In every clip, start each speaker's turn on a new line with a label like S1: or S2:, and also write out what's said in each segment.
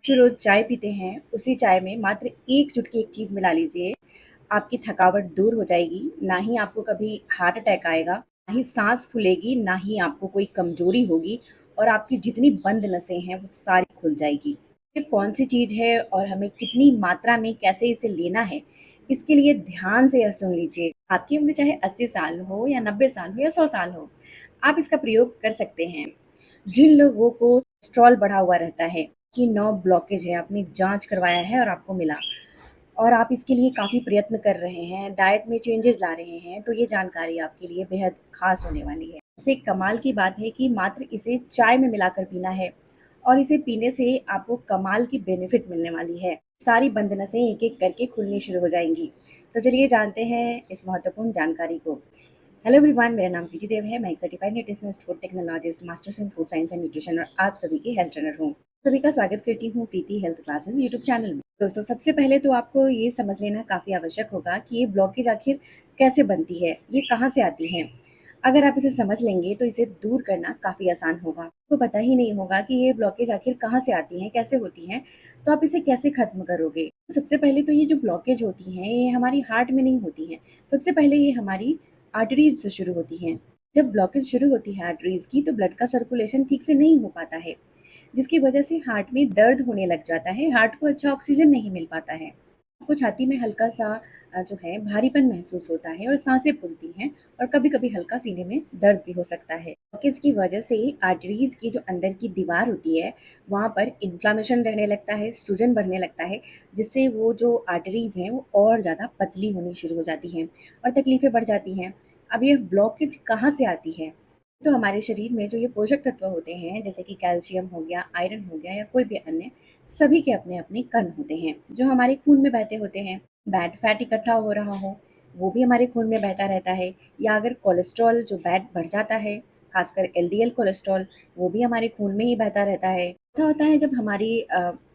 S1: जो रोज़ चाय पीते हैं, उसी चाय में मात्र 1 चुटकी एक चीज़ मिला लीजिए, आपकी थकावट दूर हो जाएगी, ना ही आपको कभी हार्ट अटैक आएगा, ना ही साँस फूलेगी, ना ही आपको कोई कमज़ोरी होगी और आपकी जितनी बंद नसें हैं, वो सारी खुल जाएगी। ये कौन-सी चीज़ है और हमें कितनी मात्रा में कैसे इसे लेना है, इसके लिए ध्यान से यह सुन लीजिए। आपकी उम्र चाहे 80 साल हो या 90 साल हो या 100 साल हो, आप इसका प्रयोग कर सकते हैं। जिन लोगों को कोलेस्ट्रॉल बढ़ा हुआ रहता है कि 9 ब्लॉकेज है, आपने जांच करवाया है और आपको मिला और आप इसके लिए काफ़ी प्रयत्न कर रहे हैं, डाइट में चेंजेस ला रहे हैं, तो ये जानकारी आपके लिए बेहद खास होने वाली है। इसे कमाल की बात है कि मात्र इसे चाय में मिलाकर पीना है और इसे पीने से आपको कमाल की बेनिफिट मिलने वाली है। सारी बंद नसें एक-एक करके खुलनी शुरू हो जाएंगी। तो चलिए जानते हैं इस महत्वपूर्ण जानकारी को। हेलो एवरीवन, मेरा नाम प्रीति देव है। मैं एक certified nutritionist, food technologist, masters in food science and nutrition और आप सभी की हेल्थ ट्रेनर हूँ। सभी का स्वागत करती हूँ प्रीति हेल्थ क्लासेस यूट्यूब चैनल में। दोस्तों, सबसे पहले तो आपको ये समझ लेना काफ़ी आवश्यक होगा कि ये ब्लॉकेज आखिर कैसे बनती है, ये कहाँ से आती है। अगर आप इसे समझ लेंगे तो इसे दूर करना काफ़ी आसान होगा। आपको पता ही नहीं होगा कि ये ब्लॉकेज आखिर कहाँ से आती हैं, कैसे होती हैं, तो आप इसे कैसे खत्म करोगे। सबसे पहले तो ये जो ब्लॉकेज होती हैं, ये हमारी हार्ट में नहीं होती हैं। सबसे पहले ये हमारी आर्टरीज से शुरू होती हैं। जब ब्लॉकेज शुरू होती है आर्टरीज की, तो ब्लड का सर्कुलेशन ठीक से नहीं हो पाता है, जिसकी वजह से हार्ट में दर्द होने लग जाता है, हार्ट को अच्छा ऑक्सीजन नहीं मिल पाता है। आपको छाती में हल्का सा जो है भारीपन महसूस होता है और सांसें फूलती हैं और कभी-कभी हल्का सीने में दर्द भी हो सकता है। ब्लॉकेज की वजह से आर्टरीज की जो अंदर की दीवार होती है, वहाँ पर इन्फ्लामेशन रहने लगता है, सूजन बढ़ने लगता है, जिससे वो जो आर्टरीज हैं वो और ज़्यादा पतली होनी शुरू हो जाती हैं और तकलीफ़ें बढ़ जाती हैं। अब ये ब्लॉकेज कहाँ से आती है? तो हमारे शरीर में जो ये पोषक तत्व होते हैं, जैसे कि कैल्शियम हो गया, आयरन हो गया या कोई भी अन्य, सभी के अपने-अपने कण होते हैं, जो हमारे खून में बहते होते हैं। बैड फैट इकट्ठा हो रहा हो, वो भी हमारे खून में बहता रहता है, या अगर कोलेस्ट्रॉल जो बैड बढ़ जाता है, खासकर एलडीएल कोलेस्ट्रॉल, वो भी हमारे खून में ही बहता रहता है। क्या होता है जब हमारी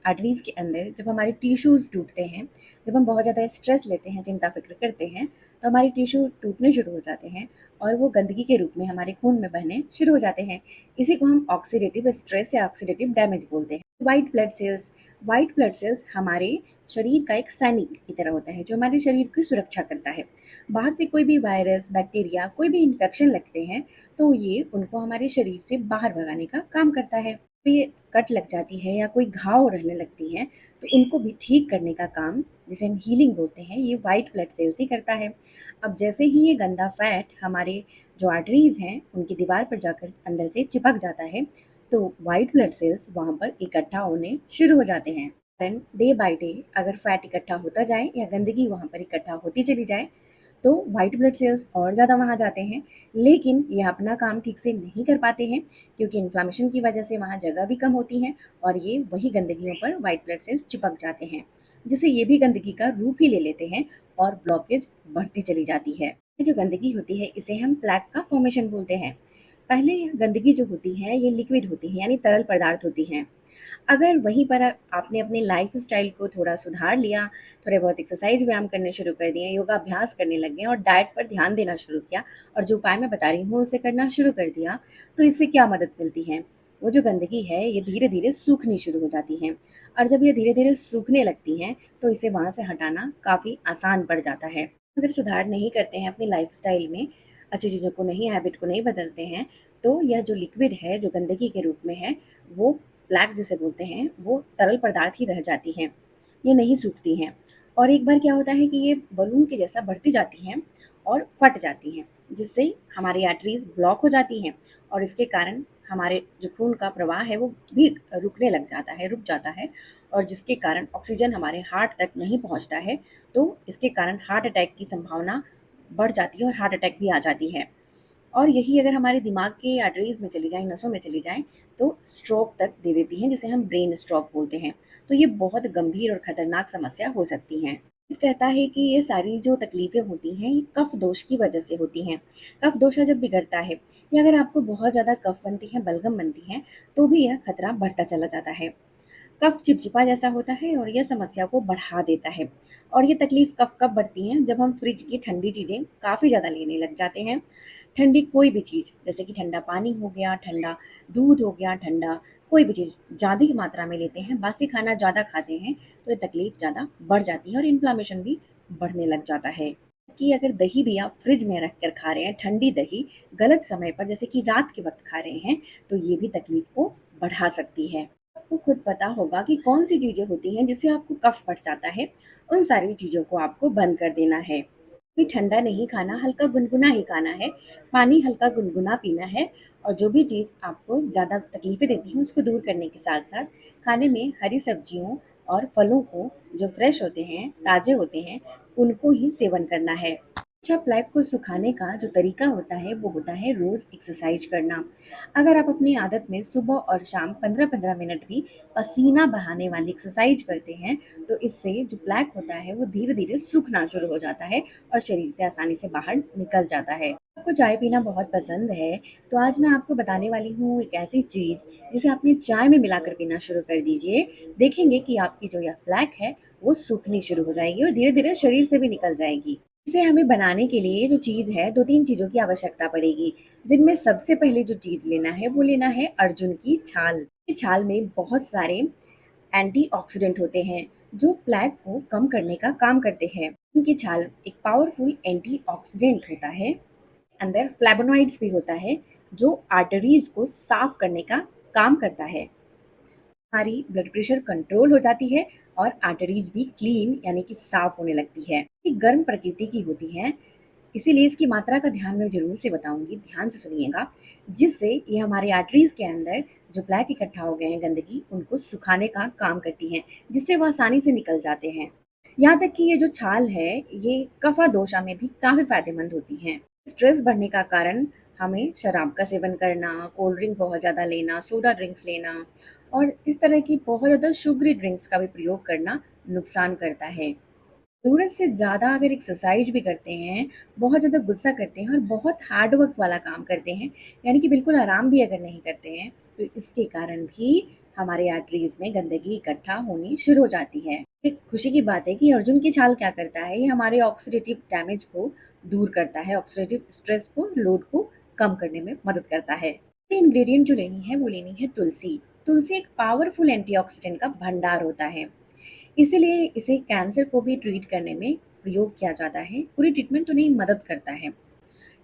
S1: आर्टरीज के अंदर जब हमारे टिश्यूज़ टूटते हैं, जब हम बहुत ज़्यादा स्ट्रेस लेते हैं, चिंता फ़िक्र करते हैं, तो हमारे टिश्यू टूटने शुरू हो जाते हैं और वो गंदगी के रूप में हमारे खून में बहने शुरू हो जाते हैं। इसी को हम ऑक्सीडेटिव स्ट्रेस या ऑक्सीडेटिव डैमेज बोलते हैं। व्हाइट ब्लड सेल्स हमारे शरीर का एक सैनिक की तरह होता है, जो हमारे शरीर की सुरक्षा करता है। बाहर से कोई भी वायरस, बैक्टीरिया, कोई भी इन्फेक्शन लगते हैं, तो ये उनको हमारे शरीर से बाहर भगाने का काम करता है। तो ये कट लग जाती है या कोई घाव रहने लगती है, तो उनको भी ठीक करने का काम, जिसे हम हीलिंग बोलते हैं, ये व्हाइट ब्लड सेल्स ही करता है। अब जैसे ही ये गंदा फैट हमारे जो आर्टरीज हैं, उनकी दीवार पर जाकर अंदर से चिपक जाता है, तो व्हाइट ब्लड सेल्स वहाँ पर इकट्ठा होने शुरू हो जाते हैं। डे बाय डे अगर फैट इकट्ठा होता जाए या गंदगी वहाँ पर इकट्ठा होती चली जाए, तो व्हाइट ब्लड सेल्स और ज़्यादा वहाँ जाते हैं, लेकिन ये अपना काम ठीक से नहीं कर पाते हैं, क्योंकि इन्फ्लामेशन की वजह से वहाँ जगह भी कम होती है और ये वही गंदगियों पर व्हाइट ब्लड सेल्स चिपक जाते हैं, जिससे ये भी गंदगी का रूप ही ले लेते हैं और ब्लॉकेज बढ़ती चली जाती है। ये जो गंदगी होती है, इसे हम प्लैक का फॉर्मेशन बोलते हैं। पहले यह गंदगी जो होती है, ये लिक्विड होती है, यानी तरल पदार्थ होती हैं। अगर वहीं पर आपने अपने लाइफ़स्टाइल को थोड़ा सुधार लिया, थोड़े बहुत एक्सरसाइज़ व्यायाम करने शुरू कर दिए, योगाभ्यास करने लग गए और डाइट पर ध्यान देना शुरू किया और जो उपाय मैं बता रही हूँ उसे करना शुरू कर दिया, तो इससे क्या मदद मिलती है? वो जो गंदगी है, ये धीरे-धीरे सूखनी शुरू हो जाती है और जब ये धीरे-धीरे सूखने लगती हैं, तो इसे वहाँ से हटाना काफ़ी आसान पड़ जाता है। अगर सुधार नहीं करते हैं अपनी लाइफ़स्टाइल में, अच्छी चीज़ों को नहीं, हैबिट को नहीं बदलते हैं, तो यह जो लिक्विड है, जो गंदगी के रूप में है, वो ब्लैक जिसे बोलते हैं, वो तरल पदार्थ ही रह जाती हैं, ये नहीं सूखती हैं। और एक बार क्या होता है कि ये बलून के जैसा बढ़ती जाती हैं और फट जाती हैं, जिससे हमारी आर्टरीज ब्लॉक हो जाती हैं और इसके कारण हमारे जो खून का प्रवाह है वो भी रुकने लग जाता है, रुक जाता है, और जिसके कारण ऑक्सीजन हमारे हार्ट तक नहीं पहुंचता है, तो इसके कारण हार्ट अटैक की संभावना बढ़ जाती है और हार्ट अटैक भी आ जाती है। और यही अगर हमारे दिमाग के आर्टरीज में चली जाए, नसों में चली जाए, तो स्ट्रोक तक दे देती हैं, जिसे हम ब्रेन स्ट्रोक बोलते हैं। तो ये बहुत गंभीर और खतरनाक समस्या हो सकती हैं। कहता है कि ये सारी जो तकलीफ़ें होती हैं, ये कफ दोष की वजह से होती हैं। कफ दोष जब बिगड़ता है या अगर आपको बहुत ज़्यादा कफ बनती है, बलगम बनती है, तो भी यह खतरा बढ़ता चला जाता है। कफ चिपचिपा जैसा होता है और यह समस्या को बढ़ा देता है। और ये तकलीफ कब बढ़ती है, जब हम फ्रिज की ठंडी चीज़ें काफ़ी ज़्यादा लेने लग जाते हैं। ठंडी कोई भी चीज़, जैसे कि ठंडा पानी हो गया, ठंडा दूध हो गया, ठंडा कोई भी चीज़ ज़्यादा ही मात्रा में लेते हैं, बासी खाना ज़्यादा खाते हैं, तो ये तकलीफ़ ज़्यादा बढ़ जाती है और इन्फ्लेमेशन भी बढ़ने लग जाता है। कि अगर दही भी आप फ्रिज में रख कर खा रहे हैं, ठंडी दही गलत समय पर जैसे कि रात के वक़्त खा रहे हैं, तो ये भी तकलीफ़ को बढ़ा सकती है। आपको खुद पता होगा कि कौन-सी चीज़ें होती हैं जिससे आपको कफ़ बढ़ जाता है, उन सारी चीज़ों को आपको बंद कर देना है। भी ठंडा नहीं खाना, हल्का गुनगुना ही खाना है, पानी हल्का गुनगुना पीना है और जो भी चीज़ आपको ज़्यादा तकलीफ़ें देती हैं, उसको दूर करने के साथ-साथ खाने में हरी सब्जियों और फलों को जो फ्रेश होते हैं, ताज़े होते हैं, उनको ही सेवन करना है। अच्छा, प्लेट को सुखाने का जो तरीका होता है वो होता है रोज़ एक्सरसाइज करना। अगर आप अपनी आदत में सुबह और शाम 15-15 मिनट भी पसीना बहाने वाली एक्सरसाइज करते हैं, तो इससे जो प्लेक होता है वो धीरे-धीरे सूखना शुरू हो जाता है और शरीर से आसानी से बाहर निकल जाता है। आपको चाय पीना बहुत पसंद है, तो आज मैं आपको बताने वाली हूँ एक ऐसी चीज़ जिसे आपने चाय में मिलाकर पीना शुरू कर दीजिए। देखेंगे कि आपकी जो यह प्लेक है वो सूखनी शुरू हो जाएगी और धीरे-धीरे शरीर से भी निकल जाएगी। इसे हमें बनाने के लिए जो चीज़ है 2-3 चीज़ों की आवश्यकता पड़ेगी, जिनमें सबसे पहले जो चीज़ लेना है वो लेना है अर्जुन की छाल। ये छाल में बहुत सारे एंटीऑक्सीडेंट होते हैं जो प्लेक को कम करने का काम करते हैं। इनकी छाल एक पावरफुल एंटीऑक्सीडेंट होता है। अंदर फ्लैवोनॉइड्स भी होता है जो आर्टरीज को साफ करने का काम करता है। हमारी ब्लड प्रेशर कंट्रोल हो जाती है और आर्टरीज भी क्लीन यानी कि साफ होने लगती है। ये गर्म प्रकृति की होती है, इसीलिए इसकी मात्रा का ध्यान मैं ज़रूर से बताऊँगी, ध्यान से सुनिएगा, जिससे ये हमारे आर्टरीज़ के अंदर जो प्लेक इकट्ठा हो गए हैं गंदगी, उनको सुखाने का काम करती हैं, जिससे वो आसानी से निकल जाते हैं। यहाँ तक कि ये जो छाल है, ये कफ़ा दोषा में भी काफ़ी फ़ायदेमंद होती हैं। स्ट्रेस बढ़ने का कारण हमें शराब का सेवन करना, कोल्ड ड्रिंक बहुत ज़्यादा लेना, सोडा ड्रिंक्स लेना और इस तरह की बहुत ज़्यादा शुगरी ड्रिंक्स का भी प्रयोग करना नुकसान करता है। ज़रूरत से ज़्यादा अगर एक्सरसाइज भी करते हैं, बहुत ज़्यादा गुस्सा करते हैं और बहुत हार्ड वर्क वाला काम करते हैं, यानी कि बिल्कुल आराम भी अगर नहीं करते हैं, तो इसके कारण भी हमारे आर्टरीज़ में गंदगी इकट्ठा होनी शुरू हो जाती है। एक खुशी की बात है कि अर्जुन की छाल क्या करता है, ये हमारे ऑक्सीडेटिव डैमेज को दूर करता है, ऑक्सीडेटिव स्ट्रेस को, लोड को कम करने में मदद करता है। इंग्रेडिएंट जो लेनी है, वो लेनी है तुलसी। तुलसी एक पावरफुल एंटीऑक्सीडेंट का भंडार होता है। इसीलिए इसे कैंसर को भी ट्रीट करने में प्रयोग किया जाता है। पूरी ट्रीटमेंट तो नहीं, मदद करता है।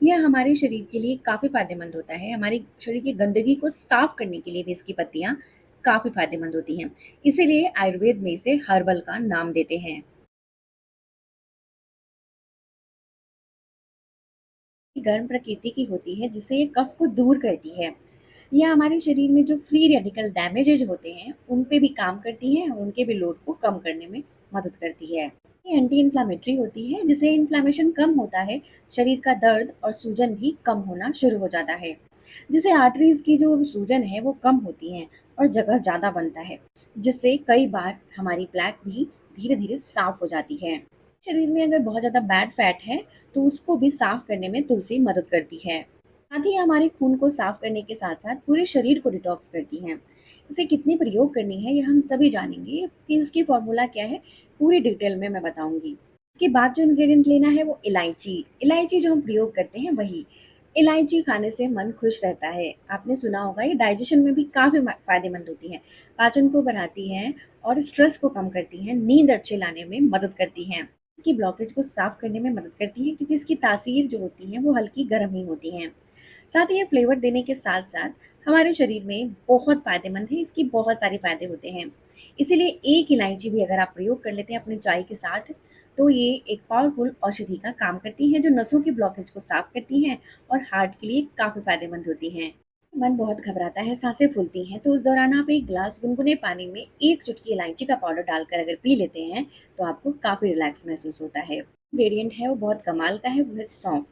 S1: यह हमारे शरीर के लिए काफ़ी फ़ायदेमंद होता है। हमारे शरीर की गंदगी को साफ़ करने के लिए भी इसकी पत्तियाँ काफ़ी फ़ायदेमंद होती हैं। इसीलिए आयुर्वेद में इसे हर्बल का नाम देते हैं। गर्म प्रकृति की होती है जिससे ये कफ को दूर करती है। यह हमारे शरीर में जो फ्री रेडिकल डैमेजेज होते हैं उन पे भी काम करती है और उनके भी लोड को कम करने में मदद करती है। ये एंटी इन्फ्लामेटरी होती है जिससे इन्फ्लामेशन कम होता है, शरीर का दर्द और सूजन भी कम होना शुरू हो जाता है, जिससे आर्टरीज की जो सूजन है वो कम होती है और जगह ज़्यादा बनता है, जिससे कई बार हमारी प्लेक भी धीरे धीरे साफ हो जाती है। शरीर में अगर बहुत ज़्यादा बैड फैट है तो उसको भी साफ करने में तुलसी मदद करती है। साथ ही हमारे खून को साफ करने के साथ साथ पूरे शरीर को डिटॉक्स करती हैं। इसे कितनी प्रयोग करनी है ये हम सभी जानेंगे कि इसकी फॉर्मूला क्या है, पूरी डिटेल में मैं बताऊंगी। इसके बाद जो इंग्रेडिएंट लेना है वो इलायची। इलायची जो हम प्रयोग करते हैं वही। इलायची खाने से मन खुश रहता है। आपने सुना होगा ये डाइजेशन में भी काफ़ी फ़ायदेमंद होती है, पाचन को बढ़ाती हैं और स्ट्रेस को कम करती हैं, नींद अच्छे लाने में मदद करती हैं। इसकी ब्लॉकेज को साफ करने में मदद करती है क्योंकि इसकी तासीर जो होती है वो हल्की गर्म ही होती हैं। साथ ही ये फ्लेवर देने के साथ-साथ हमारे शरीर में बहुत फ़ायदेमंद है, इसकी बहुत सारे फ़ायदे होते हैं। इसीलिए एक इलायची भी अगर आप प्रयोग कर लेते हैं अपनी चाय के साथ, तो ये एक पावरफुल औषधि का काम करती है, जो नसों के ब्लॉकेज को साफ़ करती हैं और हार्ट के लिए काफ़ी फ़ायदेमंद होती हैं। मन बहुत घबराता है, सांसें फूलती हैं, तो उस दौरान आप एक ग्लास गुनगुने पानी में 1 चुटकी इलायची का पाउडर डालकर अगर पी लेते हैं, तो आपको काफ़ी रिलैक्स महसूस होता है। इंग्रेडिएंट है वो बहुत कमाल का है, वो है सौंफ।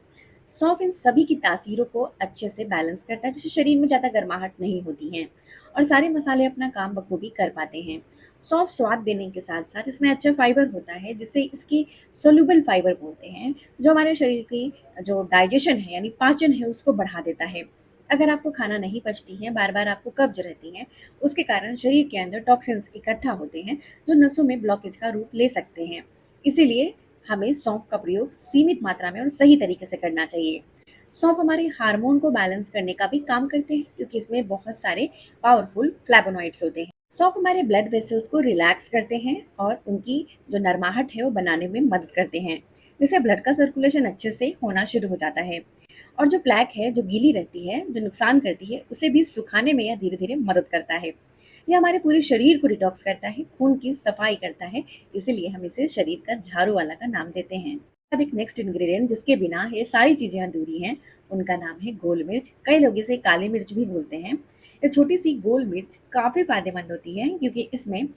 S1: सौंफ इन सभी की तासीरों को अच्छे से बैलेंस करता है, जिससे शरीर में ज़्यादा गर्माहट नहीं होती है और सारे मसाले अपना काम बखूबी कर पाते हैं। सौंफ स्वाद देने के साथ साथ इसमें अच्छा फाइबर होता है, जिससे इसकी सोल्यूबल फाइबर बोलते हैं, जो हमारे शरीर की जो डाइजेशन है यानी पाचन है उसको बढ़ा देता है। अगर आपको खाना नहीं पचती है, बार बार आपको कब्ज रहती है, उसके कारण शरीर के अंदर टॉक्सिन्स इकट्ठा होते हैं जो नसों में ब्लॉकेज का रूप ले सकते हैं। इसीलिए हमें सौंफ का प्रयोग सीमित मात्रा में और सही तरीके से करना चाहिए। सौंफ हमारे हार्मोन को बैलेंस करने का भी काम करते हैं क्योंकि इसमें बहुत सारे पावरफुल फ्लैवोनॉइड्स होते हैं। सौंफ हमारे ब्लड वेसल्स को रिलैक्स करते हैं और उनकी जो नरमाहट है वो बनाने में मदद करते हैं, जिससे ब्लड का सर्कुलेशन अच्छे से होना शुरू हो जाता है। और जो प्लेक है जो गीली रहती है, जो नुकसान करती है, उसे भी सुखाने में यह धीरे धीरे मदद करता है। यह हमारे पूरे शरीर को डिटॉक्स करता है, खून की सफाई करता है, इसीलिए हम इसे शरीर का झाड़ू वाला का नाम देते हैं। अब एक नेक्स्ट इंग्रेडिएंट जिसके बिना ये सारी चीजें अधूरी हैं, उनका नाम है गोल मिर्च। कई लोग इसे काली मिर्च भी बोलते हैं। ये छोटी सी गोल मिर्च काफी फायदेमंद होती है क्योंकि इसमें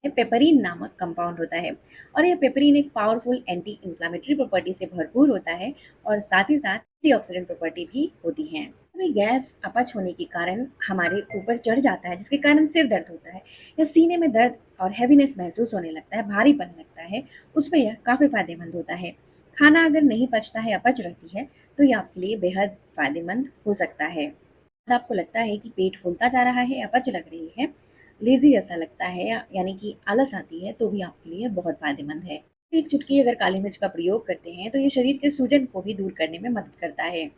S1: पेपरीन नामक कंपाउंड होता है और यह पेपरीन एक पावरफुल एंटी इंफ्लेमेटरी प्रॉपर्टी से भरपूर होता है और साथ ही साथ एंटीऑक्सीडेंट प्रॉपर्टी भी होती है। हमें गैस अपच होने के कारण हमारे ऊपर चढ़ जाता है, जिसके कारण सिर दर्द होता है या सीने में दर्द और हैवीनेस महसूस होने लगता है, भारीपन लगता है, उसमें यह काफी फायदेमंद होता है। खाना अगर नहीं पचता है, अपच रहती है, तो ये आपके लिए बेहद फायदेमंद हो सकता है। आपको लगता है कि पेट फूलता जा रहा है, अपच लग रही है, लेजी ऐसा लगता है यानी कि आलस आती है, तो भी आपके लिए बहुत फायदेमंद है। एक चुटकी अगर काली मिर्च का प्रयोग करते हैं तो ये शरीर के सूजन को भी दूर करने में मदद करता है।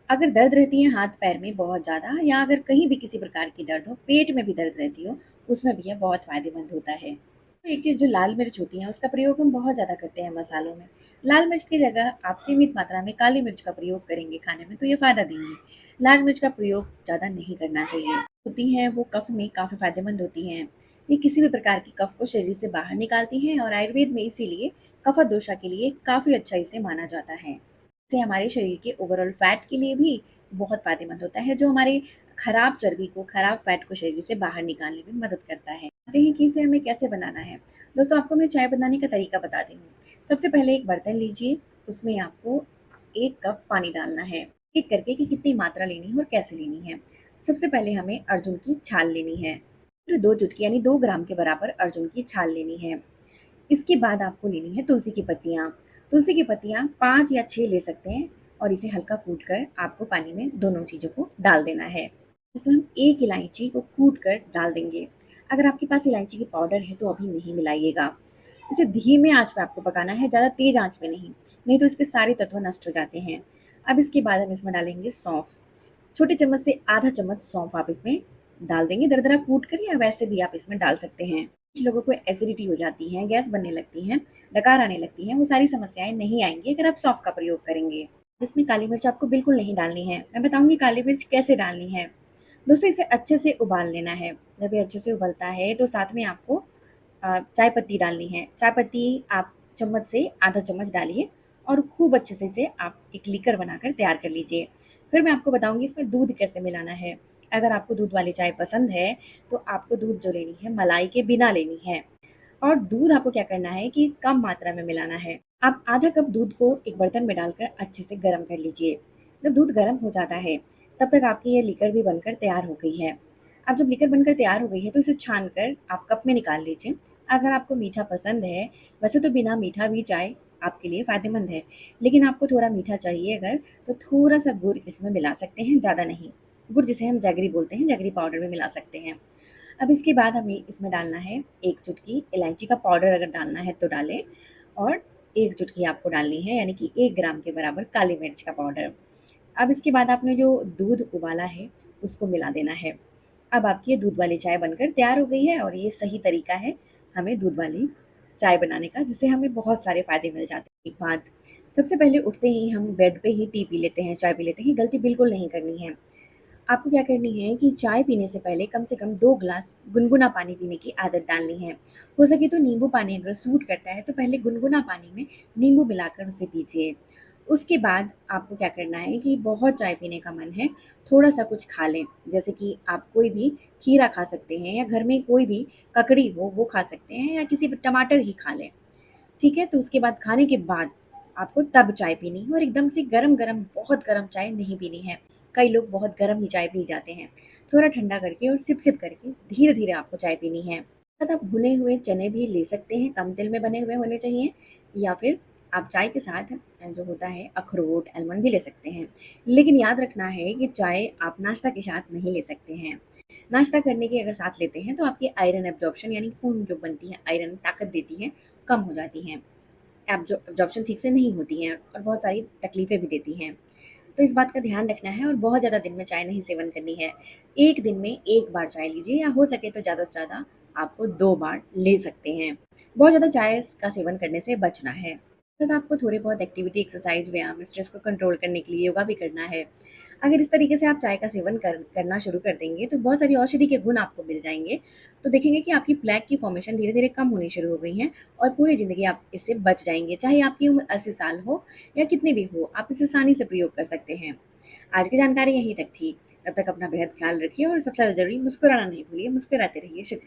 S1: अगर दर्द रहती है हाथ पैर में बहुत ज़्यादा या अगर कहीं भी किसी प्रकार की दर्द हो, पेट में भी दर्द रहती हो, उसमें भी यह बहुत फ़ायदेमंद होता है। तो एक चीज़ जो लाल मिर्च होती है उसका प्रयोग हम बहुत ज़्यादा करते हैं मसालों में। लाल मिर्च की जगह आप सीमित मात्रा में काली मिर्च का प्रयोग करेंगे खाने में तो ये फ़ायदा देंगी। लाल मिर्च का प्रयोग ज़्यादा नहीं करना चाहिए। होती हैं वो कफ में काफ़ी फ़ायदेमंद होती हैं। ये किसी भी प्रकार की कफ को शरीर से बाहर निकालती हैं और आयुर्वेद में इसीलिए कफा दोषा के लिए काफ़ी अच्छा इसे माना जाता है। से हमारे शरीर के ओवरऑल फैट के लिए भी बहुत फ़ायदेमंद होता है, जो हमारे खराब चर्बी को, खराब फैट को शरीर से बाहर निकालने में मदद करता है। जानते हैं कि इसे हमें कैसे बनाना है। दोस्तों आपको मैं चाय बनाने का तरीका बताती हूँ। सबसे पहले एक बर्तन लीजिए, उसमें आपको 1 कप पानी डालना है। एक करके कि कितनी मात्रा लेनी है और कैसे लेनी है। सबसे पहले हमें अर्जुन की छाल लेनी है। फिर 2 चुटकी यानी 2 ग्राम के बराबर अर्जुन की छाल लेनी है। इसके बाद आपको लेनी है तुलसी की पत्तियाँ। तुलसी की पत्तियाँ 5 या 6 ले सकते हैं और इसे हल्का कूट कर आपको पानी में दोनों चीज़ों को डाल देना है। इसमें हम 1 इलायची को कूट कर डाल देंगे। अगर आपके पास इलायची की पाउडर है तो अभी नहीं मिलाइएगा। इसे धीमे आँच पे आपको पकाना है, ज़्यादा तेज़ आँच पे नहीं, नहीं तो इसके सारे तत्व नष्ट हो जाते हैं। अब इसके बाद हम इसमें डालेंगे सौंफ। छोटे चम्मच से आधा चम्मच सौंफ आप इसमें डाल देंगे, दरदरा कूट कर या वैसे भी आप इसमें डाल सकते हैं। कुछ लोगों को एसिडिटी हो जाती है, गैस बनने लगती है, डकार आने लगती है, वो सारी समस्याएं नहीं आएंगी अगर आप सौंफ का प्रयोग करेंगे। इसमें काली मिर्च आपको बिल्कुल नहीं डालनी है। मैं बताऊंगी काली मिर्च कैसे डालनी है। दोस्तों इसे अच्छे से उबाल लेना है। जब ये अच्छे से उबलता है तो साथ में आपको चाय पत्ती डालनी है। चाय पत्ती आप चम्मच से आधा चम्मच डालिए और खूब अच्छे से इसे आप एक लीकर बनाकर तैयार कर लीजिए। फिर मैं आपको बताऊंगी इसमें दूध कैसे मिलाना है। अगर आपको दूध वाली चाय पसंद है तो आपको दूध जो लेनी है मलाई के बिना लेनी है और दूध आपको क्या करना है कि कम मात्रा में मिलाना है। आप आधा कप दूध को एक बर्तन में डालकर अच्छे से गर्म कर लीजिए। जब दूध गर्म हो जाता है तब तक आपकी ये लीकर भी बनकर तैयार हो गई है। अब जब लीकर बनकर तैयार हो गई है तो इसे छान कर आप कप में निकाल लीजिए। अगर आपको मीठा पसंद है, वैसे तो बिना मीठा भी चाय आपके लिए फ़ायदेमंद है, लेकिन आपको थोड़ा मीठा चाहिए अगर, तो थोड़ा-सा गुड़ इसमें मिला सकते हैं, ज़्यादा नहीं। गुड़ जिसे हम जैगरी बोलते हैं, जैगरी पाउडर भी मिला सकते हैं। अब इसके बाद हमें इसमें डालना है 1 चुटकी इलायची का पाउडर, अगर डालना है तो डालें, और 1 चुटकी आपको डालनी है यानी कि 1 ग्राम के बराबर काली मिर्च का पाउडर। अब इसके बाद आपने जो दूध उबाला है, उसको मिला देना है। अब आपकी ये दूध वाली चाय बनकर तैयार हो गई है और ये सही तरीका है हमें दूध वाली चाय बनाने का, जिससे हमें बहुत सारे फ़ायदे मिल जाते हैं। एक बात, सबसे पहले उठते ही हम बेड पे ही टी पी लेते हैं, चाय पी लेते हैं, ये गलती बिल्कुल नहीं करनी है। आपको क्या करनी है कि चाय पीने से पहले कम से कम 2 ग्लास गुनगुना पानी पीने की आदत डालनी है। हो सके तो नींबू पानी अगर सूट करता है तो पहले गुनगुना पानी में नींबू मिलाकर उसे पीजिए। उसके बाद आपको क्या करना है कि बहुत चाय पीने का मन है, थोड़ा-सा कुछ खा लें। जैसे कि आप कोई भी खीरा खा सकते हैं या घर में कोई भी ककड़ी हो वो खा सकते हैं या किसी भी टमाटर ही खा लें। ठीक है? तो उसके बाद खाने के बाद आपको तब चाय पीनी है और एकदम से गरम-गरम, बहुत गरम चाय नहीं पीनी है। कई लोग बहुत गरम ही चाय पी जाते हैं। थोड़ा ठंडा करके और सिप-सिप करके धीरे-धीरे आपको चाय पीनी है। साथ आप भुने हुए चने भी ले सकते हैं, कम तेल में बने हुए होने चाहिए, या फिर आप चाय के साथ जो होता है अखरोट, आलमंड भी ले सकते हैं। लेकिन याद रखना है कि चाय आप नाश्ता के साथ नहीं ले सकते हैं। नाश्ता करने के अगर साथ लेते हैं तो आपकी आयरन एब्जॉर्प्शन यानी खून जो बनती है, आयरन ताकत देती है, कम हो जाती है। एब्जॉर्प्शन ठीक से नहीं होती हैं और बहुत सारी तकलीफ़ें भी देती हैं। तो इस बात का ध्यान रखना है और बहुत ज़्यादा दिन में चाय नहीं सेवन करनी है। 1 दिन में 1 बार चाय लीजिए या हो सके तो ज़्यादा से ज़्यादा आपको 2 बार ले सकते हैं। बहुत ज़्यादा चाय का सेवन करने से बचना है। साथ आपको थोड़े बहुत एक्टिविटी, एक्सरसाइज़, व्यायाम, स्ट्रेस को कंट्रोल करने के लिए योगा भी करना है। अगर इस तरीके से आप चाय का सेवन करना शुरू कर देंगे तो बहुत सारी औषधि के गुण आपको मिल जाएँगे। तो देखेंगे कि आपकी प्लेक की फ़ॉर्मेशन धीरे-धीरे कम होनी शुरू हो गई है और पूरी ज़िंदगी आप इससे बच जाएँगे। चाहे आपकी उम्र 80 साल हो या कितनी भी हो, आप इसे आसानी से प्रयोग कर सकते हैं। आज की जानकारी यहीं तक थी। तब तक अपना बेहद ख्याल रखिए और सबसे ज़्यादा ज़रूरी मुस्कुराना नहीं भूलिए। मुस्कुराते रहिए। शुक्रिया।